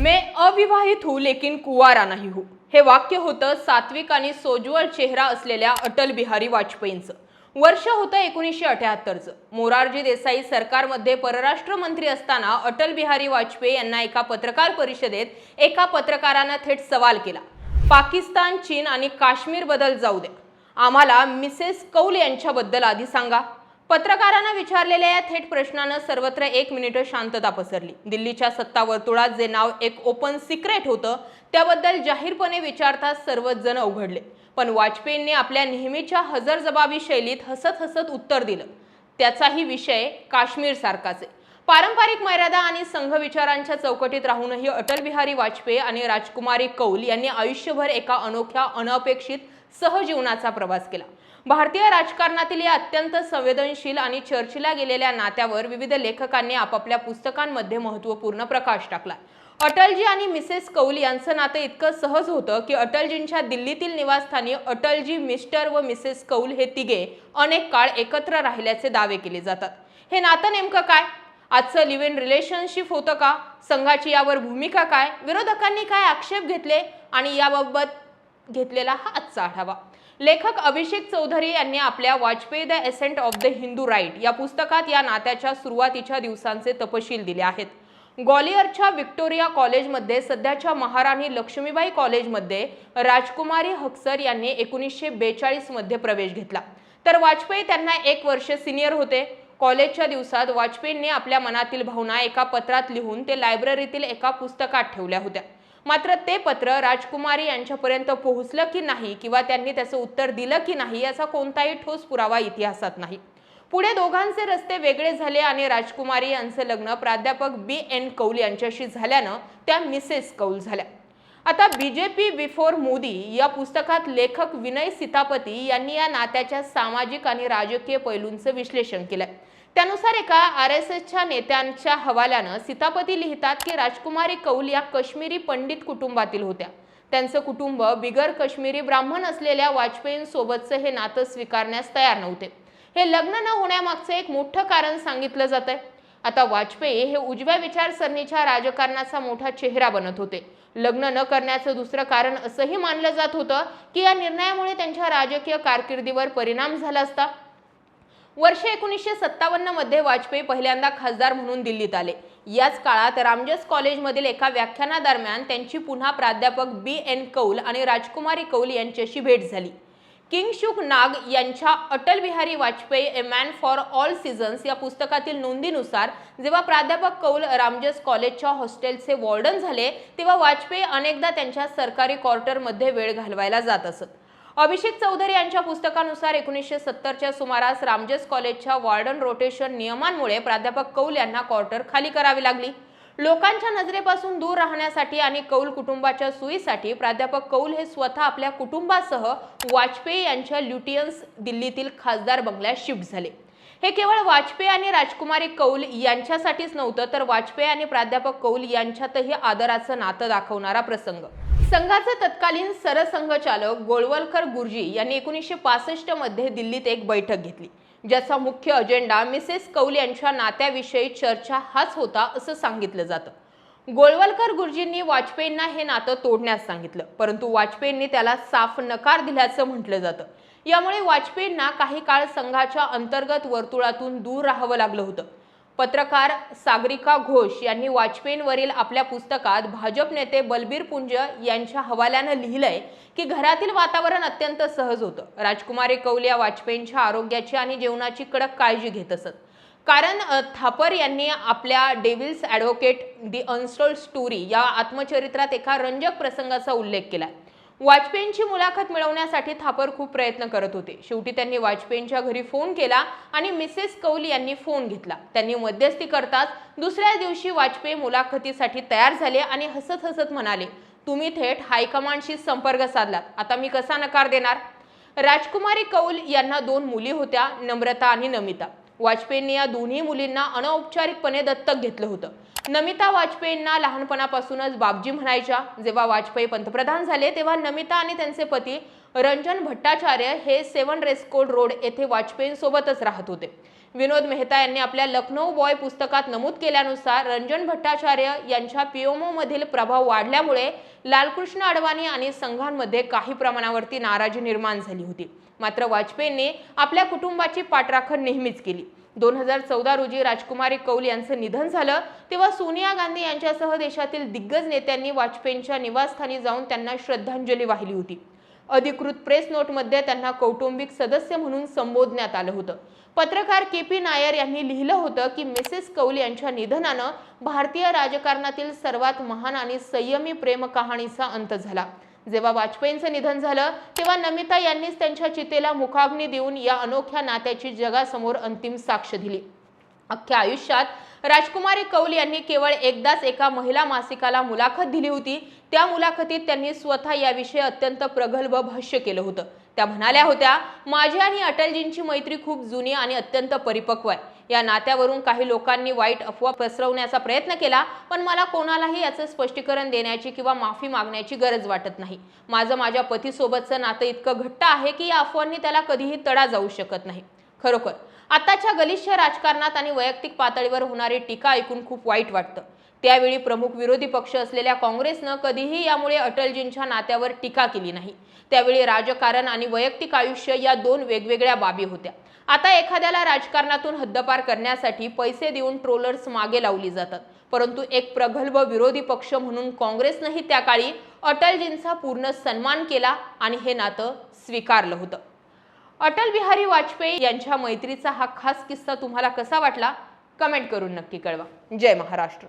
मैं अविवाहित हूं लेकिन कुंवारा नहीं हूं, हे वाक्य होतं सात्विक आणि सोज्वळ चेहरा असलेल्या अटल बिहारी वाजपेयींचं। वर्ष होतं 1978चं। मोरारजी देसाई सरकारमध्ये परराष्ट्र मंत्री असताना अटल बिहारी वाजपेयी यांना एका पत्रकार परिषदेत एका पत्रकाराने थेट सवाल केला, पाकिस्तान, चीन आणि काश्मीर बद्दल जाऊ द्या, आम्हाला मिसेस कौल यांच्याबद्दल आधी सांगा। पत्रकारांना विचारलेल्या या थेट प्रश्नाने सर्वत्र 1 मिनिट शांतता पसरली। दिल्लीच्या सत्ता वर्तुळात जे नाव एक ओपन सिक्रेट होतं त्याबद्दल जाहीरपणे विचारताच सर्वच जण उघडले। पण वाजपेयींनी आपल्या नेहमीच्या हजरजबाबी शैलीत हसत हसत उत्तर दिलं, त्याचाही विषय काश्मीर सारखाच आहे। पारंपरिक मर्यादा आणि संघ विचारांच्या चौकटीत राहूनही अटल बिहारी वाजपेयी आणि राजकुमारी कौल यांनी आयुष्यभर एका अनोख्या अनपेक्षित सहजीवनाचा प्रवास केला। भारतीय राजकारणातील या अत्यंत संवेदनशील आणि चर्चेला गेलेल्या नात्यावर विविध लेखकांनी आपापल्या पुस्तकांमध्ये महत्त्वपूर्ण प्रकाश टाकला। अटलजी आणि मिसेस कौल यांचं नातं इतकं सहज होतं की अटलजींच्या दिल्लीतील निवासस्थानी अटलजी, मिस्टर व मिसेस कौल हे तिघे अनेक काळ एकत्र राहिल्याचे दावे केले जातात। हे नातं नेमकं काय? आजचं लिव्ह इन रिलेशनशिप होतं का? संघाची यावर भूमिका काय? विरोधकांनी काय आक्षेप घेतले आणि याबाबत घेतलेला हा आजचा आढावा। लेखक अभिषेक चौधरी यांनी आपल्या Vajpayee the ascent of the Hindu right या पुस्तकात या नात्याच्या सुरुवातीच्या दिवसांचे तपशील दिले आहेत। ग्वालियरच्या विक्टोरिया कॉलेजमध्ये, सध्याच्या महाराणी लक्ष्मीबाई कॉलेजमध्ये राजकुमारी हक्सर यांनी 1942 मध्ये प्रवेश घेतला, तर वाजपेयी त्यांना 1 वर्ष सिनियर होते। कॉलेजच्या दिवसात वाजपेयींनी आपल्या मनातील भावना एका पत्रात लिहून ते लायब्ररीतील एका पुस्तकात ठेवल्या होत्या। मात्र ते पत्र राजकुमारी यांच्यापर्यंत पोहोचलं की नाही किंवा त्यांनी त्याचं उत्तर दिलं की नाही याचा कोणताही ठोस पुरावा इतिहासात नाही। पुढे दोघांचे रस्ते वेगळे झाले आणि राजकुमारी यांचे लग्न प्राध्यापक B.N. कौल यांच्याशी झाल्यानं त्या मिसेस कौल झाल्या। आता बीजेपी बिफोर मोदी या पुस्तकात लेखक विनय सीतापती यांनी या नात्याच्या सामाजिक आणि राजकीय पैलूंचं विश्लेषण केलंय। त्यानुसार एका RSSच्या नेत्यांच्या हवाल्यानं सीतापती लिहितात की राजकुमारी कौल या काश्मीरी पंडित कुटुंबातील होत्या। त्यांचं कुटुंब बिगर काश्मीरी ब्राह्मण असलेल्या वाजपेयींसोबतचं हे नातं स्वीकारण्यास तयार नव्हते। हे लग्न न होण्यामागचं एक मोठं कारण सांगितलं जातंय। आता वाजपेयी हे उजव्या विचारसरणीच्या राजकारणाचा मोठा चेहरा बनत होते। लग्न न करण्याचं दुसरं कारण असंही मानलं जात होतं की या निर्णयामुळे त्यांच्या राजकीय कारकिर्दीवर परिणाम झाला असता। वर्ष 1957 मध्ये वाजपेयी पहिल्यांदा खासदार म्हणून दिल्लीत आले। याच काळात रामजस कॉलेजमधील एका व्याख्यानादरम्यान त्यांची पुन्हा प्राध्यापक B.N. कौल आणि राजकुमारी कौल यांच्याशी भेट झाली। किंगशुक नाग यांच्या अटल बिहारी वाजपेयी ए मॅन फॉर ऑल सीझन्स या पुस्तकातील नोंदीनुसार जेव्हा प्राध्यापक कौल रामजस कॉलेजच्या हॉस्टेलचे वॉर्डन झाले तेव्हा वाजपेयी अनेकदा त्यांच्या सरकारी क्वार्टरमध्ये वेळ घालवायला जात असत। अभिषेक चौधरी यांच्या पुस्तकानुसार 1970च्या सुमारास रामजस कॉलेजच्या वॉर्डन रोटेशन नियमांमुळे प्राध्यापक कौल यांना क्वार्टर खाली करावी लागली। लोकांच्या नजरेपासून दूर राहण्यासाठी आणि कौल कुटुंबाच्या सोयीसाठी प्राध्यापक कौल हे स्वतः आपल्या कुटुंबासह वाजपेयी यांच्या ल्युटियन्स दिल्लीतील खासदार बंगल्यात शिफ्ट झाले। हे केवळ वाजपेयी आणि राजकुमारी कौल यांच्यासाठीच नव्हतं, तर वाजपेयी आणि प्राध्यापक कौल यांच्यातही आदराचं नातं दाखवणारा प्रसंग। संघाचे तत्कालीन सरसंघचालक गोळवलकर गुरुजी यांनी 1965 मध्ये दिल्लीत एक बैठक घेतली, ज्याचा मुख्य अजेंडा मिसेस कौल यांच्या नात्याविषयी चर्चा हाच होता असं सांगितलं जातं। गोळवलकर गुरुजींनी वाजपेयींना हे नातं तोडण्यास सांगितलं, परंतु वाजपेयींनी त्याला साफ नकार दिल्याचं म्हटलं जातं। यामुळे वाजपेयींना काही काळ संघाच्या अंतर्गत वर्तुळातून दूर राहावं लागलं होतं। पत्रकार सागरिका घोष यांनी वाजपेयींवरील आपल्या पुस्तकात भाजप नेते बलबीर पुंज यांच्या हवाल्यानं लिहिलंय की घरातील वातावरण अत्यंत सहज होतं। राजकुमारी कौल या वाजपेयींच्या आरोग्याची आणि जेवणाची कडक काळजी घेत असत, कारण थापर यांनी आपल्या devil's advocate the untold story या आत्मचरित्रात एका रंजक प्रसंगाचा उल्लेख केलाय। वाजपेयींची मुलाखत मिळवण्यासाठी थापर खूप प्रयत्न करत होते। शेवटी त्यांनी वाजपेयींच्या घरी फोन केला आणि मिसेस कौल यांनी फोन घेतला। त्यांनी मध्यस्थी करताच दुसऱ्या दिवशी वाजपेयी मुलाखतीसाठी तयार झाले आणि हसत हसत म्हणाले, तुम्ही थेट हायकमांडशी संपर्क साधलात, आता मी कसा नकार देणार? राजकुमारी कौल यांना 2 मुली होत्या, नम्रता आणि नमिता। वाजपेयींनी या दोन्ही मुलींना अनौपचारिकपणे दत्तक घेतलं होतं। नमिता वाजपेयींना लहानपणापासूनच बाबजी म्हणायच्या। जेव्हा वाजपेयी पंतप्रधान झाले तेव्हा नमिता आणि त्यांचे पती रंजन भट्टाचार्य हे 7 रेस्कोर्ड रोड येथे वाजपेयींसोबतच राहत होते। विनोद मेहता यांनी आपल्या लखनौ बॉय पुस्तकात नमूद केल्यानुसार रंजन भट्टाचार्य यांच्या पीएमओ मधील प्रभाव वाढल्यामुळे लालकृष्ण अडवाणी आणि संघांमध्ये काही प्रमाणावरती नाराजी निर्माण झाली होती. मात्र वाजपेयींनी आपल्या कुटुंबाची पाठराखण नेहमीच केली. 2014 रोजी राजकुमारी कौल यांचं निधन झालं तेव्हा सोनिया गांधी यांच्यासह देशातील दिग्गज नेत्यांनी वाजपेयींच्या निवासस्थानी जाऊन त्यांना श्रद्धांजली वाहिली होती. अधिकृत प्रेस नोटमध्ये त्यांना कौटुंबिक सदस्य म्हणून संबोधण्यात आलं होतं. पत्रकार KP नायर यांनी लिहिलं होतं की मिसेस कौल यांच्या निधनानं भारतीय राजकारणातील सर्वात महान आणि संयमी प्रेम कहाणीचा अंत झाला. जेव्हा वाजपेयींचं निधन झालं तेव्हा नमिता यांनीच त्यांच्या चितेला मुखाग्नी देऊन या अनोख्या नात्याची जगासमोर अंतिम साक्ष दिली. अख्ख्या आयुष्यात राजकुमारी कौल यांनी केवळ एकदाच एका महिला मासिकाला मुलाखत दिली होती. त्या मुलाखतीत त्यांनी स्वतः याविषयी अत्यंत प्रगल्भ भाष्य केलं होतं. त्या म्हणाल्या होत्या, माझी आणि अटलजींची मैत्री खूप जुनी आणि अत्यंत परिपक्व आहे. या नात्यावरून काही लोकांनी वाईट अफवा पसरवण्याचा प्रयत्न केला, पण मला कोणालाही याचं स्पष्टीकरण देण्याची किंवा माफी मागण्याची गरज वाटत नाही. माझं माझ्या पतीसोबतचं नातं इतकं घट्ट आहे की या अफवांनी त्याला कधीही तडा जाऊ शकत नाही. खरोखर आताच्या गलिच्छ राजकारणात आणि वैयक्तिक पातळीवर होणारी टीका ऐकून खूप वाईट वाटतं. त्यावेळी प्रमुख विरोधी पक्ष असलेल्या काँग्रेसनं कधीही यामुळे अटलजींच्या नात्यावर टीका केली नाही. त्यावेळी राजकारण आणि वैयक्तिक आयुष्य या दोन वेगवेगळ्या बाबी होत्या. आता एखाद्याला राजकारणातून हद्दपार करण्यासाठी पैसे देऊन ट्रोलर्स मागे लावली जातात, परंतु एक प्रगल्भ विरोधी पक्ष म्हणून काँग्रेसनंही त्या काळी अटलजींचा पूर्ण सन्मान केला आणि हे नातं स्वीकारलं होतं. अटल बिहारी वाजपेयी यांच्या मैत्रीचा हा खास किस्सा तुम्हाला कसा वाटला? कमेंट करून नक्की कळवा. जय महाराष्ट्र.